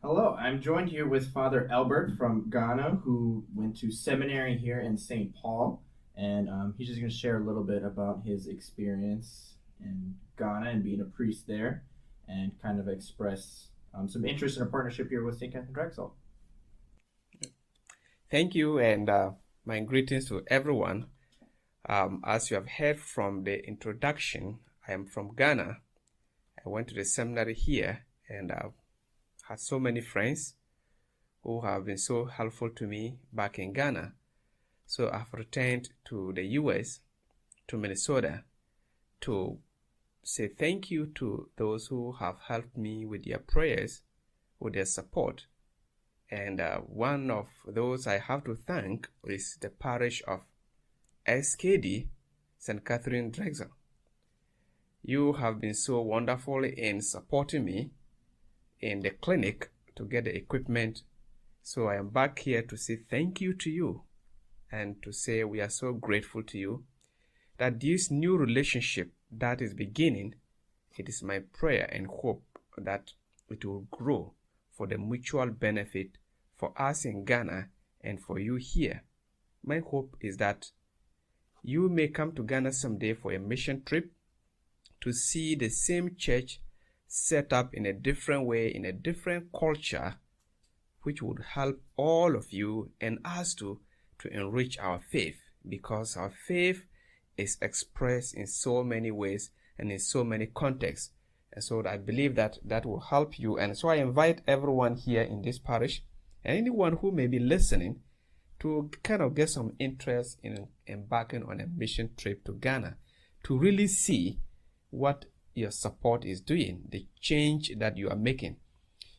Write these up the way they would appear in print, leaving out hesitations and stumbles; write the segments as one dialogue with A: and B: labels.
A: Hello, I'm joined here with Father Albert from Ghana, who went to seminary here in St. Paul, and he's just going to share a little bit about his experience in Ghana and being a priest there, and kind of express some interest in a partnership here with St. Catherine Drexel.
B: Thank you, and my greetings to everyone. As you have heard from the introduction, I am from Ghana. I went to the seminary here and had so many friends who have been so helpful to me back in Ghana. So I've returned to the US, to Minnesota, to say thank you to those who have helped me with their prayers, with their support. And one of those I have to thank is the parish of SKD, St. Catherine Drexel. You have been so wonderful in supporting me in the clinic to get the equipment. So I am back here to say thank you to you and to say we are so grateful to you that this new relationship that is beginning, it is my prayer and hope that it will grow for the mutual benefit for us in Ghana and for you here. My hope is that you may come to Ghana someday for a mission trip to see the same church set up in a different way, in a different culture, which would help all of you and us to enrich our faith, because our faith is expressed in so many ways and in so many contexts. And so I believe that will help you. And so I invite everyone here in this parish and anyone who may be listening to kind of get some interest in embarking on a mission trip to Ghana to really see what your support is doing, the change that you are making.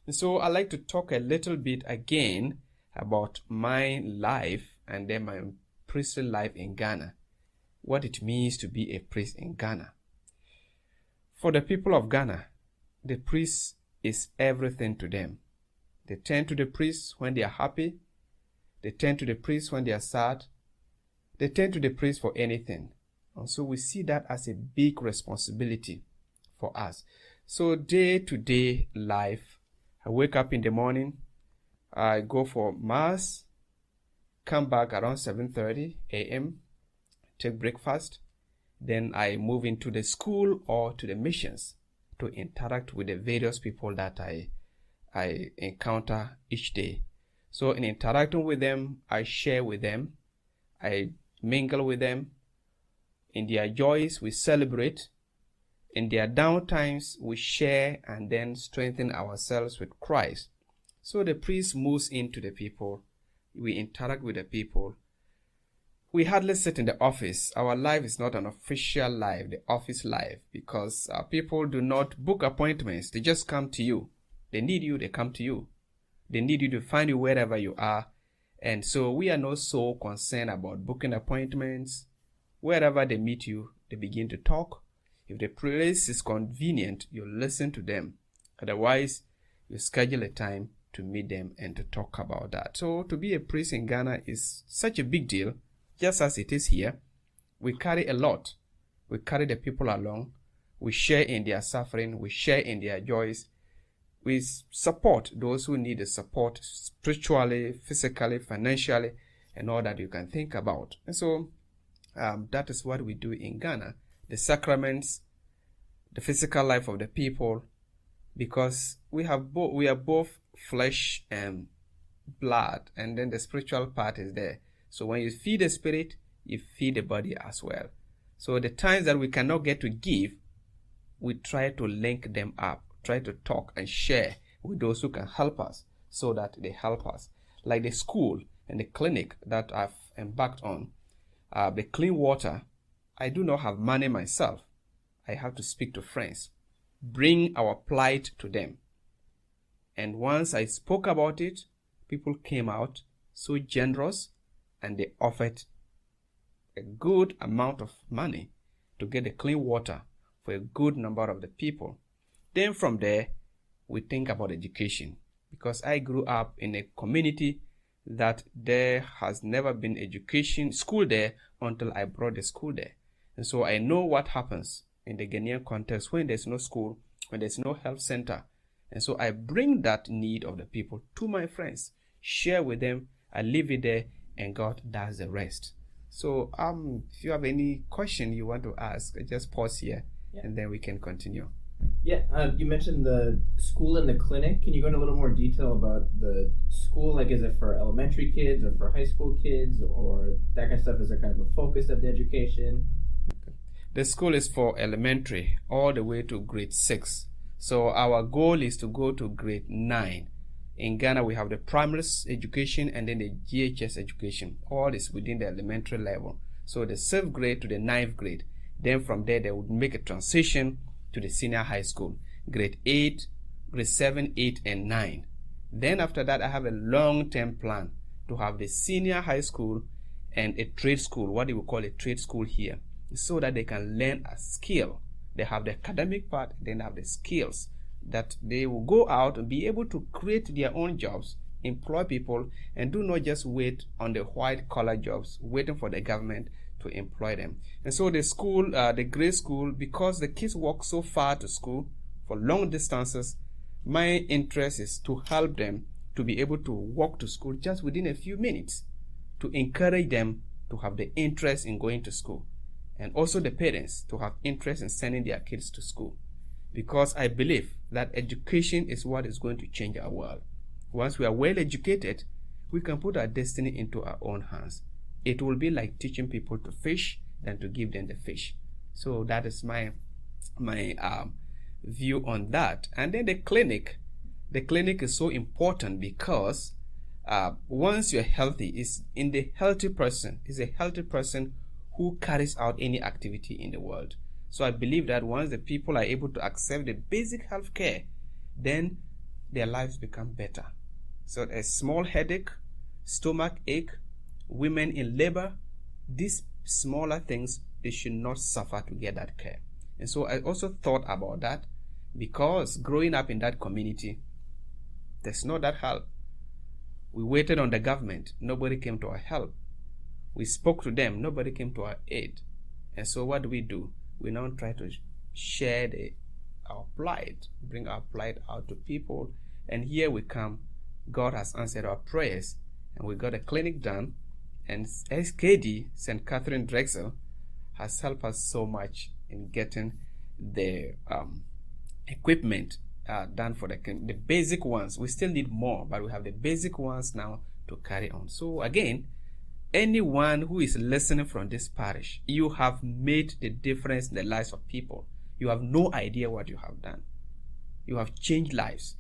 B: And so I'd like to talk a little bit again about my life and then my priestly life in Ghana, what it means to be a priest in Ghana. For the people of Ghana, the priest is everything to them. They turn to the priest when they are happy. They turn to the priest when they are sad. They turn to the priest for anything. And so we see that as a big responsibility for us. So day-to-day life, I wake up in the morning, I go for mass, come back around 7:30 a.m., take breakfast, then I move into the school or to the missions to interact with the various people that I encounter each day. So in interacting with them, I share with them, I mingle with them. In their joys, we celebrate. In their downtimes, we share and then strengthen ourselves with Christ. So the priest moves into the people. We interact with the people. We hardly sit in the office. Our life is not an official life, the office life, because people do not book appointments. They just come to you. They need you, they come to you. They need you to find you wherever you are. And so we are not so concerned about booking appointments. Wherever they meet you, they begin to talk. If the place is convenient, you listen to them. Otherwise, you schedule a time to meet them and to talk about that. So to be a priest in Ghana is such a big deal, just as it is here. We carry a lot. We carry the people along. We share in their suffering. We share in their joys. We support those who need the support spiritually, physically, financially, and all that you can think about. And so that is what we do in Ghana. The sacraments, the physical life of the people, because we are both flesh and blood, and then the spiritual part is there. So when you feed the spirit, you feed the body as well. So the times that we cannot get to give, we try to link them up, try to talk and share with those who can help us so that they help us. Like the school and the clinic that I've embarked on, the clean water, I do not have money myself. I have to speak to friends, bring our plight to them. And once I spoke about it, people came out so generous and they offered a good amount of money to get the clean water for a good number of the people. Then from there, we think about education, because I grew up in a community that there has never been school there until I brought the school there. And so I know what happens in the Ghanaian context when there's no school, when there's no health center. And so I bring that need of the people to my friends, share with them, I leave it there, and God does the rest. So if you have any question you want to ask, just pause here, and then we can continue.
A: Yeah, you mentioned the school and the clinic. Can you go into a little more detail about the school? Like, is it for elementary kids or for high school kids or that kind of stuff? Is there kind of a focus of the education?
B: The school is for elementary all the way to grade 6. So our goal is to go to grade 9. In Ghana, we have the primary education and then the GHS education. All is within the elementary level. So the 7th grade to the 9th grade. Then from there, they would make a transition to the senior high school, grade 8, grade 7, 8, and 9. Then after that, I have a long-term plan to have the senior high school and a trade school, what they will call a trade school here, so that they can learn a skill. They have the academic part, then they have the skills that they will go out and be able to create their own jobs, employ people, and do not just wait on the white-collar jobs, waiting for the government to employ them. And so the school, the grade school, because the kids walk so far to school for long distances, my interest is to help them to be able to walk to school just within a few minutes, to encourage them to have the interest in going to school, and also the parents to have interest in sending their kids to school. Because I believe that education is what is going to change our world. Once we are well educated, we can put our destiny into our own hands. It will be like teaching people to fish than to give them the fish. So that is my view on that. And then the clinic is so important because once you're healthy, is a healthy person who carries out any activity in the world. So I believe that once the people are able to accept the basic health care, then their lives become better. So a small headache, stomach ache, women in labor, these smaller things, they should not suffer to get that care. And so I also thought about that because growing up in that community, there's not that help. We waited on the government, nobody came to our help. We spoke to them, nobody came to our aid. And so what do? We now try to share our plight, bring our plight out to people. And here we come. God has answered our prayers, and we got a clinic done. And SKD, St. Catherine Drexel, has helped us so much in getting the equipment done for the basic ones. We still need more, but we have the basic ones now to carry on. So again, anyone who is listening from this parish, you have made the difference in the lives of people. You have no idea what you have done. You have changed lives.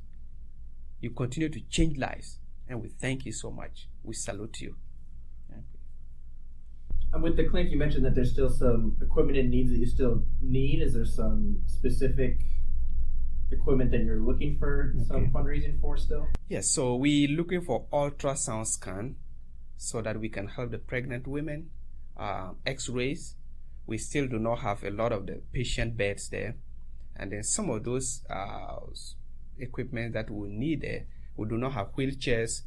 B: You continue to change lives. And we thank you so much. We salute you.
A: With the clinic, you mentioned that there's still some equipment and needs that you still need. Is there some specific equipment that you're looking for some fundraising for still?
B: Yes, so we're looking for ultrasound scan so that we can help the pregnant women, x-rays. We still do not have a lot of the patient beds there. And then some of those equipment that we need there, we do not have wheelchairs,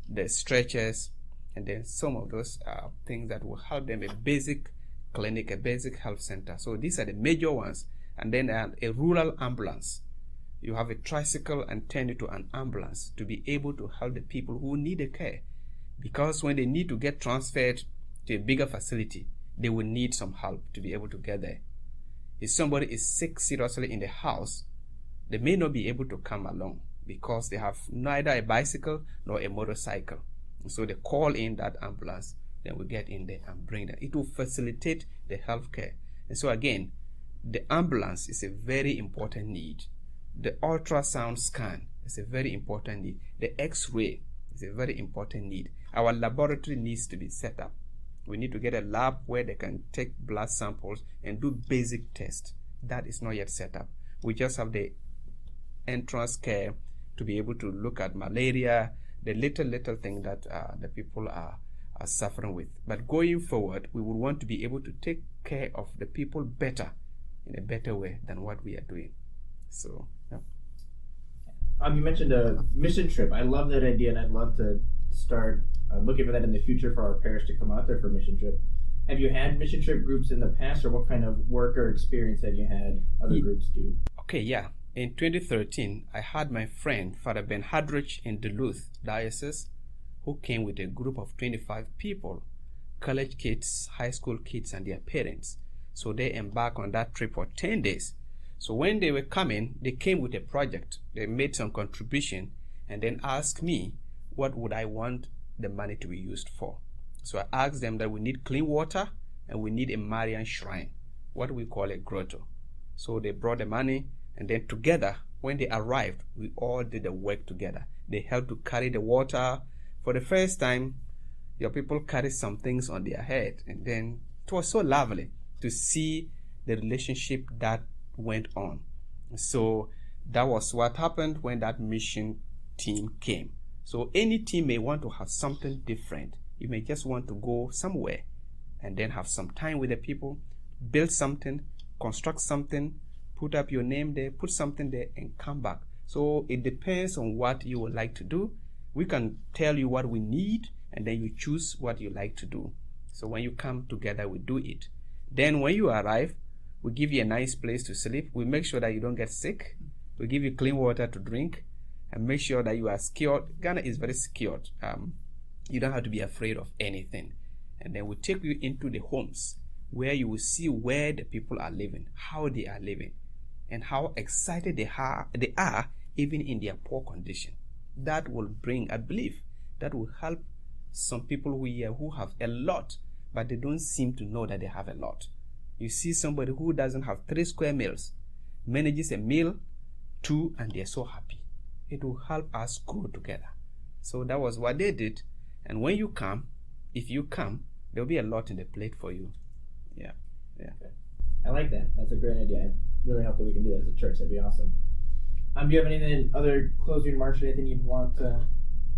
B: the stretchers, and then some of those things that will help them, a basic clinic, a basic health center. So these are the major ones. And then a rural ambulance. You have a tricycle and turn it to an ambulance to be able to help the people who need the care. Because when they need to get transferred to a bigger facility, they will need some help to be able to get there. If somebody is sick seriously in the house, they may not be able to come along because they have neither a bicycle nor a motorcycle. So they call in that ambulance, then we get in there and bring them. It will facilitate the healthcare. And so again, the ambulance is a very important need. The ultrasound scan is a very important need. The x-ray is a very important need. Our laboratory needs to be set up. We need to get a lab where they can take blood samples and do basic tests. That is not yet set up. We just have the entrance care to be able to look at malaria, the little thing that the people are suffering with. But going forward, we would want to be able to take care of the people better, in a better way than what we are doing. So, yeah.
A: You mentioned a mission trip. I love that idea, and I'd love to start looking for that in the future for our parish to come out there for a mission trip. Have you had mission trip groups in the past, or what kind of work or experience have you had other groups do?
B: Okay, yeah. in 2013, I had my friend, Father Ben Hadrich in Duluth Diocese, who came with a group of 25 people, college kids, high school kids, and their parents. So they embarked on that trip for 10 days. So when they were coming, they came with a project. They made some contribution and then asked me what would I want the money to be used for. So I asked them that we need clean water and we need a Marian shrine, what we call a grotto. So they brought the money, and then together, when they arrived, we all did the work together. They helped to carry the water. For the first time, your people carried some things on their head, and then it was so lovely to see the relationship that went on. So that was what happened when that mission team came. So any team may want to have something different. You may just want to go somewhere and then have some time with the people, build something, construct something, put up your name there, put something there, and come back. So it depends on what you would like to do. We can tell you what we need, and then you choose what you like to do. So when you come together, we do it. Then when you arrive, we give you a nice place to sleep. We make sure that you don't get sick. We give you clean water to drink, and make sure that you are secured. Ghana is very secured. You don't have to be afraid of anything. And then we take you into the homes where you will see where the people are living, how they are living, and how excited they are even in their poor condition. That will bring, I believe, that will help some people who have a lot, but they don't seem to know that they have a lot. You see somebody who doesn't have 3 square meals, manages a meal, 2, and they're so happy. It will help us grow together. So that was what they did. And when you come, if you come, there'll be a lot in the plate for you. Yeah.
A: Okay. I like that. That's a great idea. I really hope that we can do that as a church. That'd be awesome. Do you have anything, other closing remarks or anything you'd want to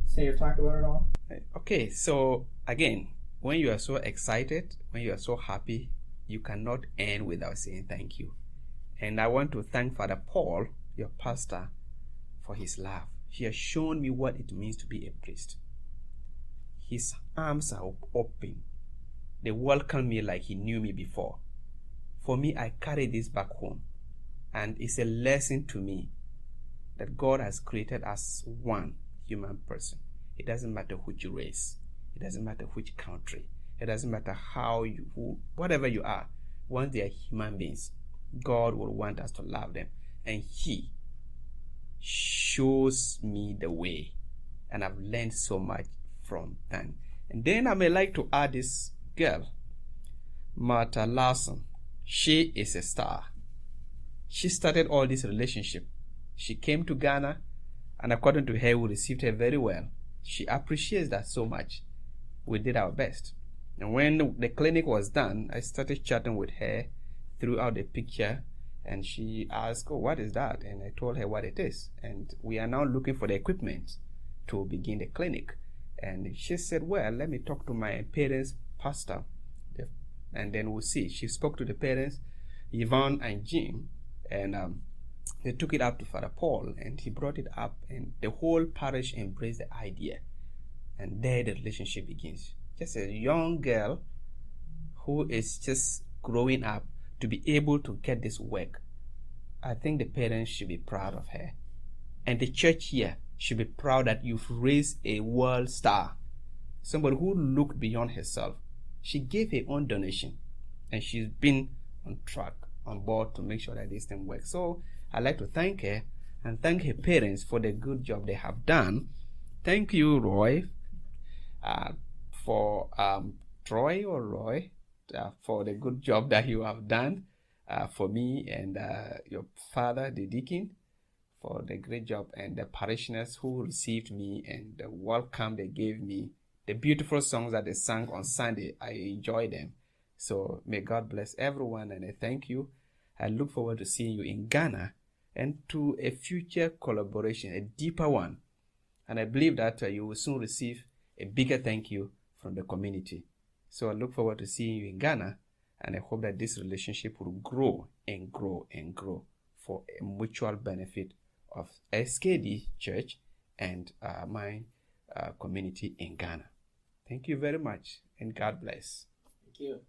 A: say or talk about at all?
B: Okay, so again, when you are so excited, when you are so happy, you cannot end without saying thank you. And I want to thank Father Paul, your pastor, for his love. He has shown me what it means to be a priest. His arms are open. They welcome me like he knew me before. For me, I carry this back home, and it's a lesson to me that God has created us one human person. It doesn't matter which race, it doesn't matter which country, it doesn't matter whatever you are. Once they are human beings, God will want us to love them, and He shows me the way, and I've learned so much from them. And then I may like to add this girl, Martha Larson. She is a star. She started all this relationship. She came to Ghana, and according to her, we received her very well. She appreciates that so much. We did our best. And when the clinic was done, I started chatting with her, threw out the picture, and she asked, "Oh, what is that?" And I told her what it is. And we are now looking for the equipment to begin the clinic. And she said, "Well, let me talk to my parents' pastor, and then we'll see." She spoke to the parents, Yvonne and Jim, and they took it up to Father Paul, and he brought it up, and the whole parish embraced the idea. And there the relationship begins. Just a young girl who is just growing up to be able to get this work. I think the parents should be proud of her. And the church here should be proud that you've raised a world star. Somebody who looked beyond herself. She gave her own donation, and she's been on track, on board to make sure that this thing works. So I'd like to thank her and thank her parents for the good job they have done. Thank you, Roy, for the good job that you have done for me, and your father, the deacon, for the great job, and the parishioners who received me and the welcome they gave me. The beautiful songs that they sang on Sunday, I enjoyed them. So may God bless everyone, and I thank you. I look forward to seeing you in Ghana and to a future collaboration, a deeper one. And I believe that you will soon receive a bigger thank you from the community. So I look forward to seeing you in Ghana, and I hope that this relationship will grow and grow and grow for a mutual benefit of SKD Church and my community in Ghana. Thank you very much, and God bless.
A: Thank you.